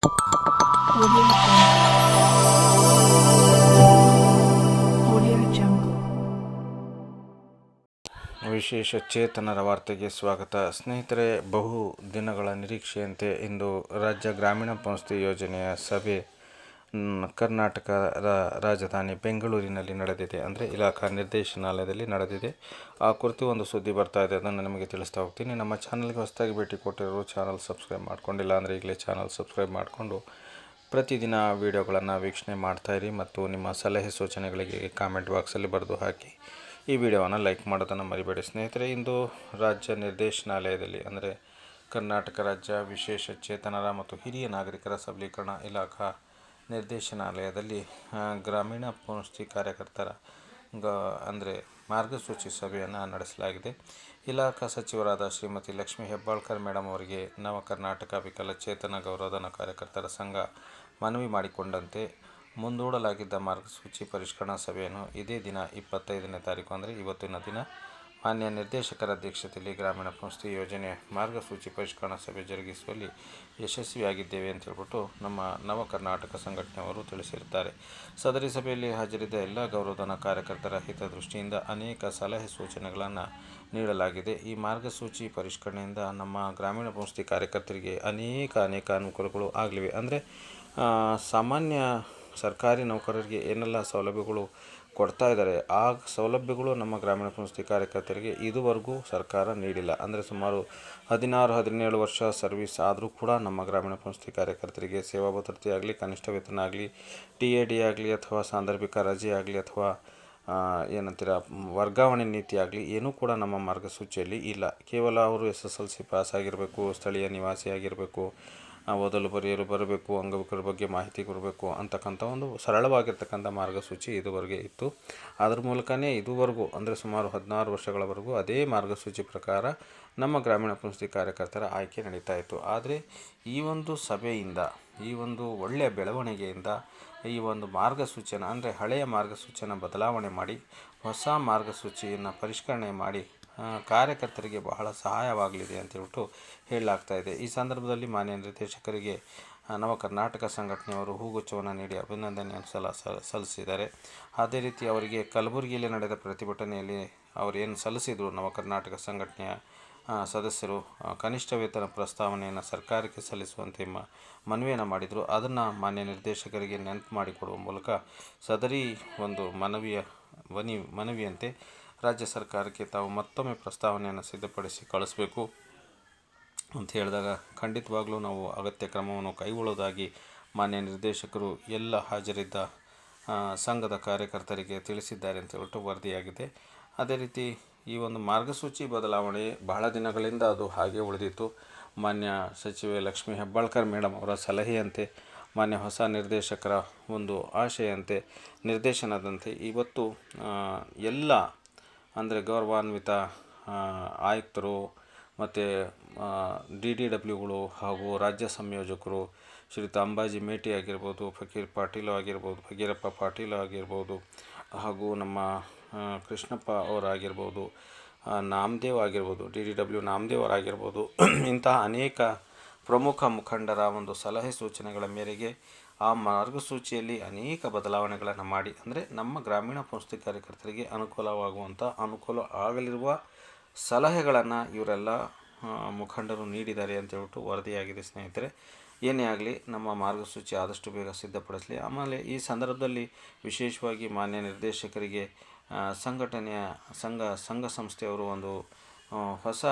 Audio Jungle. ವಿಶೇಷ ಚೇತನರ ವಾರ್ತೆಗೆ ಸ್ವಾಗತ. ಸ್ನೇಹಿತರೆ, ಬಹು ದಿನಗಳ ನಿರೀಕ್ಷೆಯಂತೆ ಇಂದು ರಾಜ್ಯ ಗ್ರಾಮೀಣ ಪಂಚಾಯತಿ ಯೋಜನೆಯ ಸಭೆ ಕರ್ನಾಟಕದ ರಾಜಧಾನಿ ಬೆಂಗಳೂರಿನಲ್ಲಿ ನಡೆದಿದೆ. ಅಂದರೆ ಇಲಾಖಾ ನಿರ್ದೇಶನಾಲಯದಲ್ಲಿ ನಡೆದಿದೆ. ಆ ಕುರಿತು ಒಂದು ಸುದ್ದಿ ಬರ್ತಾ ಇದೆ, ಅದನ್ನು ನಿಮಗೆ ತಿಳಿಸ್ತಾ ಹೋಗ್ತೀನಿ. ನಮ್ಮ ಚಾನಲ್ಗೆ ಹೊಸದಾಗಿ ಭೇಟಿ ಕೊಟ್ಟಿರೋರು ಚಾನಲ್ ಸಬ್ಸ್ಕ್ರೈಬ್ ಮಾಡ್ಕೊಂಡಿಲ್ಲ ಅಂದರೆ ಈಗಲೇ ಚಾನಲ್ ಸಬ್ಸ್ಕ್ರೈಬ್ ಮಾಡಿಕೊಂಡು ಪ್ರತಿದಿನ ವಿಡಿಯೋಗಳನ್ನು ವೀಕ್ಷಣೆ ಮಾಡ್ತಾಯಿರಿ ಮತ್ತು ನಿಮ್ಮ ಸಲಹೆ ಸೂಚನೆಗಳಿಗೆ ಕಾಮೆಂಟ್ ಬಾಕ್ಸಲ್ಲಿ ಬರೆದು ಹಾಕಿ. ಈ ವಿಡಿಯೋವನ್ನು ಲೈಕ್ ಮಾಡೋದನ್ನು ಮರಿಬೇಡಿ. ಸ್ನೇಹಿತರೆ, ಇಂದು ರಾಜ್ಯ ನಿರ್ದೇಶನಾಲಯದಲ್ಲಿ ಅಂದರೆ ಕರ್ನಾಟಕ ರಾಜ್ಯ ವಿಶೇಷ ಚೇತನರ ಮತ್ತು ಹಿರಿಯ ನಾಗರಿಕರ ಸಬಲೀಕರಣ ಇಲಾಖಾ ನಿರ್ದೇಶನಾಲಯದಲ್ಲಿ ಗ್ರಾಮೀಣ ಪಂಚಾಯತಿ ಕಾರ್ಯಕರ್ತರ ಅಂದರೆ ಮಾರ್ಗಸೂಚಿ ಸಭೆಯನ್ನು ನಡೆಸಲಾಗಿದೆ. ಇಲಾಖಾ ಸಚಿವರಾದ ಶ್ರೀಮತಿ ಲಕ್ಷ್ಮೀ ಹೆಬ್ಬಾಳ್ಕರ್ ಮೇಡಮ್ ಅವರಿಗೆ ನವ ಕರ್ನಾಟಕ ವಿಕಲಚೇತನ ಗೌರವಧನ ಕಾರ್ಯಕರ್ತರ ಸಂಘ ಮನವಿ ಮಾಡಿಕೊಂಡಂತೆ ಮುಂದೂಡಲಾಗಿದ್ದ ಮಾರ್ಗಸೂಚಿ ಪರಿಷ್ಕರಣಾ ಸಭೆಯನ್ನು ಇದೇ ದಿನ 25ನೇ ತಾರೀಕು ಅಂದರೆ ಇವತ್ತಿನ ದಿನ ಮಾನ್ಯ ನಿರ್ದೇಶಕರ ಅಧ್ಯಕ್ಷತೆಯಲ್ಲಿ ಗ್ರಾಮೀಣ ಪಂಚಾಯತಿ ಯೋಜನೆ ಮಾರ್ಗಸೂಚಿ ಪರಿಷ್ಕರಣಾ ಸಭೆ ಜರುಗಿಸುವಲ್ಲಿ ಯಶಸ್ವಿಯಾಗಿದ್ದೇವೆ ಅಂತ ಹೇಳ್ಬಿಟ್ಟು ನಮ್ಮ ನವ ಕರ್ನಾಟಕ ಸಂಘಟನೆಯವರು ತಿಳಿಸಿರುತ್ತಾರೆ. ಸದರಿ ಸಭೆಯಲ್ಲಿ ಹಾಜರಿದ್ದ ಎಲ್ಲ ಗೌರವಧನ ಕಾರ್ಯಕರ್ತರ ಹಿತದೃಷ್ಟಿಯಿಂದ ಅನೇಕ ಸಲಹೆ ಸೂಚನೆಗಳನ್ನು ನೀಡಲಾಗಿದೆ. ಈ ಮಾರ್ಗಸೂಚಿ ಪರಿಷ್ಕರಣೆಯಿಂದ ನಮ್ಮ ಗ್ರಾಮೀಣ ಪಂಚಾಯತಿ ಕಾರ್ಯಕರ್ತರಿಗೆ ಅನೇಕ ಅನುಕೂಲಗಳು ಆಗಲಿವೆ. ಅಂದರೆ ಸಾಮಾನ್ಯ ಸರ್ಕಾರಿ ನೌಕರರಿಗೆ ಏನೆಲ್ಲ ಸೌಲಭ್ಯಗಳು ಕೊಡ್ತಾ ಇದ್ದಾರೆ, ಆ ಸೌಲಭ್ಯಗಳು ನಮ್ಮ ಗ್ರಾಮೀಣ ಪಂಚಾಯತಿ ಕಾರ್ಯಕರ್ತರಿಗೆ ಇದುವರೆಗೂ ಸರ್ಕಾರ ನೀಡಿಲ್ಲ. ಅಂದರೆ ಸುಮಾರು 16-17 ವರ್ಷ ಸರ್ವಿಸ್ ಆದರೂ ಕೂಡ ನಮ್ಮ ಗ್ರಾಮೀಣ ಪಂಚಾಯತಿ ಕಾರ್ಯಕರ್ತರಿಗೆ ಸೇವಾ ಭದ್ರತೆ ಆಗಲಿ, ಕನಿಷ್ಠ ವೇತನ ಆಗಲಿ, TAD ಆಗಲಿ ಅಥವಾ ಸಾಂದರ್ಭಿಕ ರಜೆ ಆಗಲಿ ಅಥವಾ ಏನಂತೀರ ವರ್ಗಾವಣೆ ನೀತಿ ಆಗಲಿ ಏನೂ ಕೂಡ ನಮ್ಮ ಮಾರ್ಗಸೂಚಿಯಲ್ಲಿ ಇಲ್ಲ. ಕೇವಲ ಅವರು SSLC ಪಾಸ್ ಆಗಿರಬೇಕು, ಸ್ಥಳೀಯ ನಿವಾಸಿ ಆಗಿರಬೇಕು, ಓದಲು ಬರೆಯಲು ಬರಬೇಕು, ಅಂಗವಿಕಲರ ಬಗ್ಗೆ ಮಾಹಿತಿ ಕೊಡಬೇಕು ಅಂತಕ್ಕಂಥ ಒಂದು ಸರಳವಾಗಿರ್ತಕ್ಕಂಥ ಮಾರ್ಗಸೂಚಿ ಇದುವರೆಗೆ ಇತ್ತು. ಅದರ ಮೂಲಕನೇ ಇದುವರೆಗೂ ಅಂದರೆ ಸುಮಾರು 16 ವರ್ಷಗಳವರೆಗೂ ಅದೇ ಮಾರ್ಗಸೂಚಿ ಪ್ರಕಾರ ನಮ್ಮ ಗ್ರಾಮೀಣ ಪಂಚಾಯತಿ ಕಾರ್ಯಕರ್ತರ ಆಯ್ಕೆ ನಡೀತಾ ಇತ್ತು. ಆದರೆ ಈ ಒಂದು ಸಭೆಯಿಂದ, ಈ ಒಂದು ಒಳ್ಳೆಯ ಬೆಳವಣಿಗೆಯಿಂದ ಈ ಒಂದು ಮಾರ್ಗಸೂಚಿಯನ್ನು ಅಂದರೆ ಹಳೆಯ ಮಾರ್ಗಸೂಚಿಯನ್ನು ಬದಲಾವಣೆ ಮಾಡಿ ಹೊಸ ಮಾರ್ಗಸೂಚಿಯನ್ನು ಪರಿಷ್ಕರಣೆ ಮಾಡಿ ಕಾರ್ಯಕರ್ತರಿಗೆ ಬಹಳ ಸಹಾಯವಾಗಲಿದೆ ಅಂತೇಳ್ಬಿಟ್ಟು ಹೇಳಲಾಗ್ತಾ ಇದೆ. ಈ ಸಂದರ್ಭದಲ್ಲಿ ಮಾನ್ಯ ನಿರ್ದೇಶಕರಿಗೆ ನವ ಕರ್ನಾಟಕ ಸಂಘಟನೆಯವರು ಹೂಗುಚ್ಛವನ್ನು ನೀಡಿ ಅಭಿನಂದನೆಯನ್ನು ಸಲ್ಲಿಸಿದ್ದಾರೆ. ಅದೇ ರೀತಿ ಅವರಿಗೆ ಕಲಬುರಗಿಯಲ್ಲಿ ನಡೆದ ಪ್ರತಿಭಟನೆಯಲ್ಲಿ ಅವರೇನು ಸಲ್ಲಿಸಿದರು, ನವ ಕರ್ನಾಟಕ ಸಂಘಟನೆಯ ಸದಸ್ಯರು ಕನಿಷ್ಠ ವೇತನ ಪ್ರಸ್ತಾವನೆಯನ್ನು ಸರ್ಕಾರಕ್ಕೆ ಸಲ್ಲಿಸುವಂತೆ ಮನವಿಯನ್ನು ಮಾಡಿದರು. ಅದನ್ನು ಮಾನ್ಯ ನಿರ್ದೇಶಕರಿಗೆ ನೆನಪು ಮಾಡಿಕೊಡುವ ಮೂಲಕ ಸದರಿ ಒಂದು ಮನವಿಯಂತೆ ರಾಜ್ಯ ಸರ್ಕಾರಕ್ಕೆ ತಾವು ಮತ್ತೊಮ್ಮೆ ಪ್ರಸ್ತಾವನೆಯನ್ನು ಸಿದ್ಧಪಡಿಸಿ ಕಳಿಸಬೇಕು ಅಂತ ಹೇಳಿದಾಗ ಖಂಡಿತವಾಗ್ಲೂ ನಾವು ಅಗತ್ಯ ಕ್ರಮವನ್ನು ಕೈಗೊಳ್ಳುವುದಾಗಿ ಮಾನ್ಯ ನಿರ್ದೇಶಕರು ಎಲ್ಲ ಹಾಜರಿದ್ದ ಸಂಘದ ಕಾರ್ಯಕರ್ತರಿಗೆ ತಿಳಿಸಿದ್ದಾರೆ ಅಂತ ಹೇಳ್ಬಿಟ್ಟು ವರದಿಯಾಗಿದೆ. ಅದೇ ರೀತಿ ಈ ಒಂದು ಮಾರ್ಗಸೂಚಿ ಬದಲಾವಣೆ ಬಹಳ ದಿನಗಳಿಂದ ಅದು ಹಾಗೆ ಉಳಿದಿತ್ತು. ಮಾನ್ಯ ಸಚಿವೆ ಲಕ್ಷ್ಮೀ ಹೆಬ್ಬಾಳ್ಕರ್ ಮೇಡಮ್ ಅವರ ಸಲಹೆಯಂತೆ, ಮಾನ್ಯ ಹೊಸ ನಿರ್ದೇಶಕರ ಒಂದು ಆಶೆಯಂತೆ, ನಿರ್ದೇಶನದಂತೆ ಇವತ್ತು ಎಲ್ಲ ಅಂದರೆ ಗೌರವಾನ್ವಿತ ಆಯುಕ್ತರು ಮತ್ತು DDWಗಳು ಹಾಗೂ ರಾಜ್ಯ ಸಂಯೋಜಕರು ಶ್ರೀಯುತ ಅಂಬಾಜಿ ಮೇಟಿ ಆಗಿರ್ಬೋದು, ಫಕೀರಪ್ಪ ಪಾಟೀಲ್ ಆಗಿರ್ಬೋದು ಹಾಗೂ ನಮ್ಮ ಕೃಷ್ಣಪ್ಪ ಅವರಾಗಿರ್ಬೋದು, ನಾಮದೇವ್ ಆಗಿರ್ಬೋದು, DDW ನಾಮದೇವ್ ಅವರಾಗಿರ್ಬೋದು, ಇಂತಹ ಅನೇಕ ಪ್ರಮುಖ ಮುಖಂಡರ ಒಂದು ಸಲಹೆ ಸೂಚನೆಗಳ ಮೇರೆಗೆ ಆ ಮಾರ್ಗಸೂಚಿಯಲ್ಲಿ ಅನೇಕ ಬದಲಾವಣೆಗಳನ್ನು ಮಾಡಿ ಅಂದರೆ ನಮ್ಮ ಗ್ರಾಮೀಣ ಪಂಚಾಯತಿ ಕಾರ್ಯಕರ್ತರಿಗೆ ಅನುಕೂಲ ಆಗಲಿರುವ ಸಲಹೆಗಳನ್ನು ಇವರೆಲ್ಲ ಮುಖಂಡರು ನೀಡಿದ್ದಾರೆ ಅಂತೇಳ್ಬಿಟ್ಟು ವರದಿಯಾಗಿದೆ. ಸ್ನೇಹಿತರೆ, ಏನೇ ಆಗಲಿ ನಮ್ಮ ಮಾರ್ಗಸೂಚಿ ಆದಷ್ಟು ಬೇಗ ಸಿದ್ಧಪಡಿಸಲಿ. ಆಮೇಲೆ ಈ ಸಂದರ್ಭದಲ್ಲಿ ವಿಶೇಷವಾಗಿ ಮಾನ್ಯ ನಿರ್ದೇಶಕರಿಗೆ ಸಂಘ ಸಂಸ್ಥೆಯವರು ಒಂದು ಹೊಸ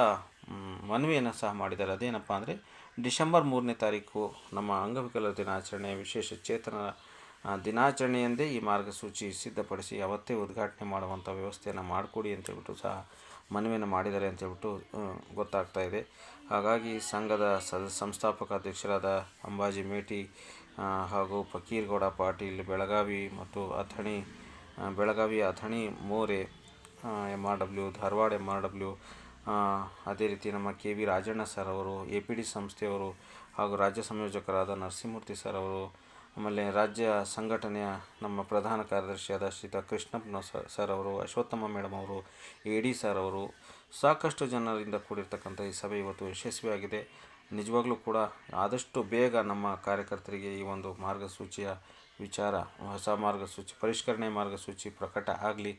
ಮನವಿಯನ್ನು ಸಹ ಮಾಡಿದ್ದಾರೆ. ಅದೇನಪ್ಪ ಅಂದರೆ ಡಿಸೆಂಬರ್ 3ನೇ ತಾರೀಕು ನಮ್ಮ ಅಂಗವಿಕಲರ ದಿನಾಚರಣೆ ವಿಶೇಷ ಚೇತನರ ದಿನಾಚರಣೆಯಂದೇ ಈ ಮಾರ್ಗಸೂಚಿ ಸಿದ್ಧಪಡಿಸಿ ಅವತ್ತೇ ಉದ್ಘಾಟನೆ ಮಾಡುವಂಥ ವ್ಯವಸ್ಥೆಯನ್ನು ಮಾಡಿಕೊಡಿ ಅಂತೇಳ್ಬಿಟ್ಟು ಸಹ ಮನವಿಯನ್ನು ಮಾಡಿದ್ದಾರೆ ಅಂತೇಳ್ಬಿಟ್ಟು ಗೊತ್ತಾಗ್ತಾ ಇದೆ. ಹಾಗಾಗಿ ಸಂಘದ ಸಂಸ್ಥಾಪಕ ಅಧ್ಯಕ್ಷರಾದ ಅಂಬಾಜಿ ಮೇಟಿ ಹಾಗೂ ಫಕೀರಗೌಡ ಪಾಟೀಲ್ ಬೆಳಗಾವಿ ಅಥಣಿ ಮೋರೆ MRW, ಧಾರವಾಡ MRW, ಅದೇ ರೀತಿ ನಮ್ಮ KV ರಾಜಣ್ಣ ಸರ್ ಅವರು, APD ಸಂಸ್ಥೆಯವರು ಹಾಗೂ ರಾಜ್ಯ ಸಂಯೋಜಕರಾದ ನರಸಿಂಹಮೂರ್ತಿ ಸರ್ ಅವರು, ಆಮೇಲೆ ರಾಜ್ಯ ಸಂಘಟನೆಯ ನಮ್ಮ ಪ್ರಧಾನ ಕಾರ್ಯದರ್ಶಿಯಾದ ಶ್ರೀಯುತ ಕೃಷ್ಣಪ್ಪ ಸರ್ ಅವರು, ಅಶ್ವತ್ಥಮ್ಮ ಮೇಡಮ್ ಅವರು, AD ಸರ್ ಅವರು, ಸಾಕಷ್ಟು ಜನರಿಂದ ಕೂಡಿರ್ತಕ್ಕಂಥ ಈ ಸಭೆ ಇವತ್ತು ಯಶಸ್ವಿಯಾಗಿದೆ. ನಿಜವಾಗ್ಲೂ ಕೂಡ ಆದಷ್ಟು ಬೇಗ ನಮ್ಮ ಕಾರ್ಯಕರ್ತರಿಗೆ ಈ ಒಂದು ಮಾರ್ಗಸೂಚಿಯ ವಿಚಾರ, ಹೊಸ ಮಾರ್ಗಸೂಚಿ, ಪರಿಷ್ಕರಣೆ ಮಾರ್ಗಸೂಚಿ ಪ್ರಕಟ ಆಗಲಿ.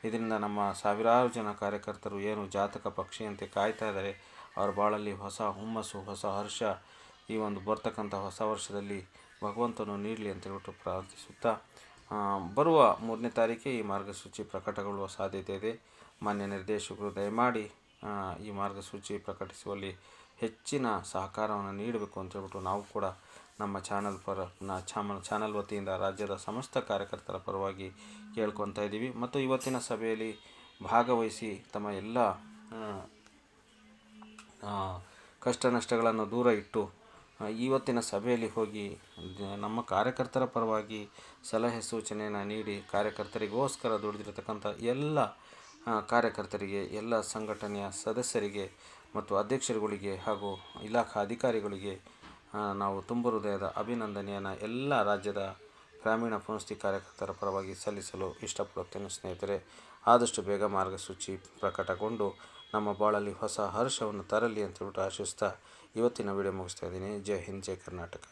ಇದರಿಂದ ನಮ್ಮ ಸಾವಿರಾರು ಜನ ಕಾರ್ಯಕರ್ತರು ಏನು ಜಾತಕ ಪಕ್ಷಿಯಂತೆ ಕಾಯ್ತಾ ಇದ್ದಾರೆ, ಅವ್ರ ಬಾಳಲ್ಲಿ ಹೊಸ ಹುಮ್ಮಸ್ಸು, ಹೊಸ ಹರ್ಷ ಈ ಒಂದು ಬರ್ತಕ್ಕಂಥ ಹೊಸ ವರ್ಷದಲ್ಲಿ ಭಗವಂತನು ನೀಡಲಿ ಅಂತೇಳ್ಬಿಟ್ಟು ಪ್ರಾರ್ಥಿಸುತ್ತಾ, ಬರುವ 3ನೇ ತಾರೀಕಿಗೆ ಈ ಮಾರ್ಗಸೂಚಿ ಪ್ರಕಟಗೊಳ್ಳುವ ಸಾಧ್ಯತೆ ಇದೆ. ಮಾನ್ಯ ನಿರ್ದೇಶಕರು ದಯಮಾಡಿ ಈ ಮಾರ್ಗಸೂಚಿ ಪ್ರಕಟಿಸುವಲ್ಲಿ ಹೆಚ್ಚಿನ ಸಹಕಾರವನ್ನು ನೀಡಬೇಕು ಅಂತೇಳ್ಬಿಟ್ಟು ನಾವು ಕೂಡ ನಮ್ಮ ಚಾನಲ್ ವತಿಯಿಂದ ರಾಜ್ಯದ ಸಮಸ್ತ ಕಾರ್ಯಕರ್ತರ ಪರವಾಗಿ ಕೇಳ್ಕೊತಾ ಇದ್ದೀವಿ. ಮತ್ತು ಇವತ್ತಿನ ಸಭೆಯಲ್ಲಿ ಭಾಗವಹಿಸಿ ತಮ್ಮ ಎಲ್ಲ ಕಷ್ಟ ನಷ್ಟಗಳನ್ನು ದೂರ ಇಟ್ಟು ಇವತ್ತಿನ ಸಭೆಯಲ್ಲಿ ಹೋಗಿ ನಮ್ಮ ಕಾರ್ಯಕರ್ತರ ಪರವಾಗಿ ಸಲಹೆ ಸೂಚನೆಯನ್ನು ನೀಡಿ ಕಾರ್ಯಕರ್ತರಿಗೋಸ್ಕರ ದುಡಿದಿರತಕ್ಕಂಥ ಎಲ್ಲ ಕಾರ್ಯಕರ್ತರಿಗೆ, ಎಲ್ಲ ಸಂಘಟನೆಯ ಸದಸ್ಯರಿಗೆ ಮತ್ತು ಅಧ್ಯಕ್ಷರುಗಳಿಗೆ ಹಾಗೂ ಇಲಾಖಾ ಅಧಿಕಾರಿಗಳಿಗೆ ನಾವು ತುಂಬ ಹೃದಯದ ಅಭಿನಂದನೆಯನ್ನು ಎಲ್ಲ ರಾಜ್ಯದ ಗ್ರಾಮೀಣ ಪುನಸ್ತಿ ಕಾರ್ಯಕರ್ತರ ಪರವಾಗಿ ಸಲ್ಲಿಸಲು ಇಷ್ಟಪಡುತ್ತೇನೆ. ಸ್ನೇಹಿತರೆ, ಆದಷ್ಟು ಬೇಗ ಮಾರ್ಗಸೂಚಿ ಪ್ರಕಟಗೊಂಡು ನಮ್ಮ ಬಾಳಲ್ಲಿ ಹೊಸ ಹರ್ಷವನ್ನು ತರಲಿ ಅಂತೇಳ್ಬಿಟ್ಟು ಆಶಿಸ್ತಾ ಇವತ್ತಿನ ವಿಡಿಯೋ ಮುಗಿಸ್ತಾ ಇದ್ದೀನಿ. ಜೈ ಹಿಂದ್, ಜೈ ಕರ್ನಾಟಕ.